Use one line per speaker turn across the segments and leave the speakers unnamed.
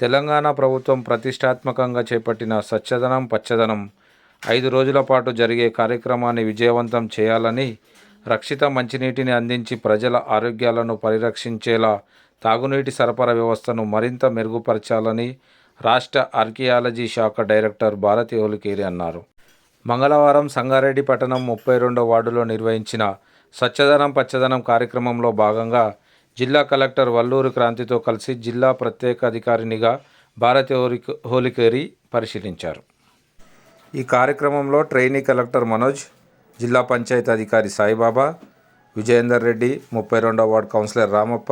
తెలంగాణ ప్రభుత్వం ప్రతిష్టాత్మకంగా చేపట్టిన స్వచ్ఛదనం పచ్చదనం 5 రోజుల పాటు జరిగే కార్యక్రమాన్ని విజయవంతం చేయాలని, రక్షిత మంచినీటిని అందించి ప్రజల ఆరోగ్యాలను పరిరక్షించేలా తాగునీటి సరఫరా వ్యవస్థను మరింత మెరుగుపరచాలని రాష్ట్ర ఆర్కియాలజీ శాఖ డైరెక్టర్ భారతి హోలికేరి అన్నారు. మంగళవారం సంగారెడ్డి పట్టణం 32వ వార్డులో నిర్వహించిన స్వచ్ఛదనం పచ్చదనం కార్యక్రమంలో భాగంగా జిల్లా కలెక్టర్ వల్లూరి క్రాంతితో కలిసి జిల్లా ప్రత్యేక అధికారినిగా భారతి హోలికేరి పరిశీలించారు. ఈ కార్యక్రమంలో ట్రైనీ కలెక్టర్ మనోజ్, జిల్లా పంచాయతీ అధికారి సాయిబాబా, విజయేందర్ రెడ్డి, 32వ ward councillor Ramappa,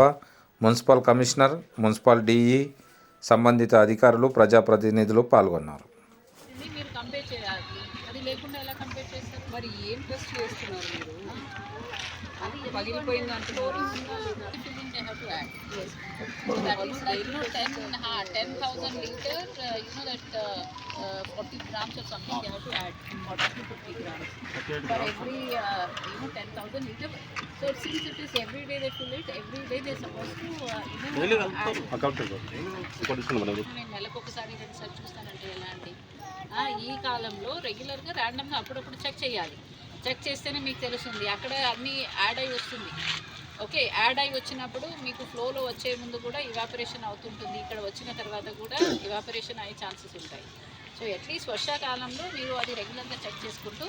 municipal commissioner, municipal DE, సంబంధిత అధికారులు, ప్రజాప్రతినిధులు పాల్గొన్నారు.
మరి ఏం టెస్ట్ చేస్తున్నారు మీరు? అది పగిలిపోయింది అంటున్నారు. 10,000 liter, 40 grams or something they have to add, 40 to 50 grams for every 10,000 liter. So since it is every day they fill it, every day they are supposed to నేను నెలకు ఒకసారి 2 సార్లు చూస్తానంటే ఎలా అండి? ఈ కాలంలో రెగ్యులర్గా ర్యాండమ్గా అప్పుడప్పుడు చెక్ చేయాలి. చెక్ చేస్తేనే మీకు తెలుస్తుంది, అక్కడ అన్నీ యాడ్ అయి వస్తుంది. ఓకే, యాడ్ అయి వచ్చినప్పుడు మీకు ఫ్లోలో వచ్చే ముందు కూడా ఇవాపరేషన్ అవుతుంటుంది, ఇక్కడ వచ్చిన తర్వాత కూడా ఇవాపరేషన్ అయ్యే ఛాన్సెస్ ఉంటాయి. సో అట్లీస్ట్ వర్షాకాలంలో మీరు అది రెగ్యులర్గా చెక్ చేసుకుంటూ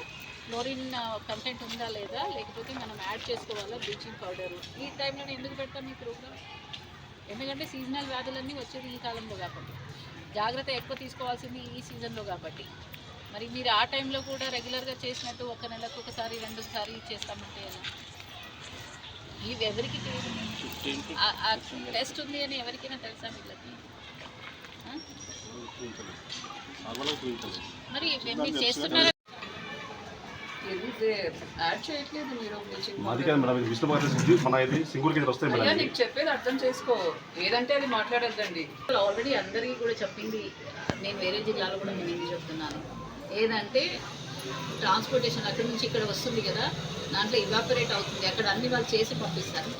క్లోరిన్ కంటెంట్ ఉందా లేదా, లేకపోతే మనం యాడ్ చేసుకోవాలా బ్లీచింగ్ పౌడరు. ఈ టైంలో ఎందుకు పెడతాం ఈ ప్రోగ్రామ్? ఎందుకంటే సీజనల్ వ్యాధులన్నీ వచ్చేది ఈ కాలంలో కాబట్టి, జాగ్రత్త ఎక్కువ తీసుకోవాల్సింది ఈ సీజన్లో కాబట్టి. మరి మీరు ఆ టైంలో కూడా రెగ్యులర్గా చేసినట్టు 1 నెలకు ఒకసారి 2 సార్లు చేస్తామంటే ఎలా? ఇవి ఎవరికి టెస్ట్ ఉంది అని ఎవరికైనా తెలుసా వీళ్ళకి? మరి మీరు చేస్తున్నారు, యాడ్ చేయట్లేదు మీరు. నీకు చెప్పేది అర్థం చేసుకో, ఏదంటే అది మాట్లాడద్దండి. ఆల్రెడీ అందరికీ కూడా చెప్పింది, నేను వేరే జిల్లాలో కూడా నేను చెప్తున్నాను. ఏదంటే ట్రాన్స్పోర్టేషన్ అక్కడి నుంచి ఇక్కడ వస్తుంది కదా, దాంట్లో ఇవాపరేట్ అవుతుంది, అక్కడ అన్ని వాళ్ళు చేసి పంపిస్తారు.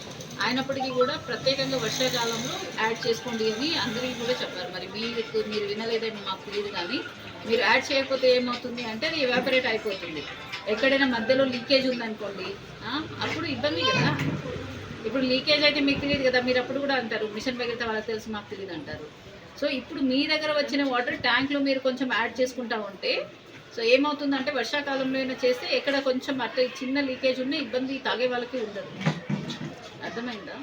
అయినప్పటికీ కూడా ప్రత్యేకంగా వర్షాకాలంలో యాడ్ చేసుకోండి అని అందరికీ కూడా చెప్పారు. మరి మీరు వినలేదని మాకు తెలియదు, కానీ మీరు యాడ్ చేయకపోతే ఏమవుతుంది అంటే అది ఇవాపరేట్ అయిపోతుంది. ఎక్కడైనా మధ్యలో లీకేజ్ ఉందనుకోండి, అప్పుడు ఇబ్బంది కదా. ఇప్పుడు లీకేజ్ అయితే మీకు తెలియదు కదా, మీరు అప్పుడు కూడా అంటారు మిషన్ పగిలితే వాళ్ళకి తెలుసు మాకు తెలియదు అంటారు. సో ఇప్పుడు మీ దగ్గర వచ్చిన వాటర్ ట్యాంక్లో మీరు కొంచెం యాడ్ చేసుకుంటా ఉంటే, సో ఏమవుతుందంటే వర్షాకాలంలో అయినా చేస్తే ఎక్కడ కొంచెం అట్లా చిన్న లీకేజ్ ఉన్న ఇబ్బంది తాగే వాళ్ళకి ఉండదు. అర్థమైందా?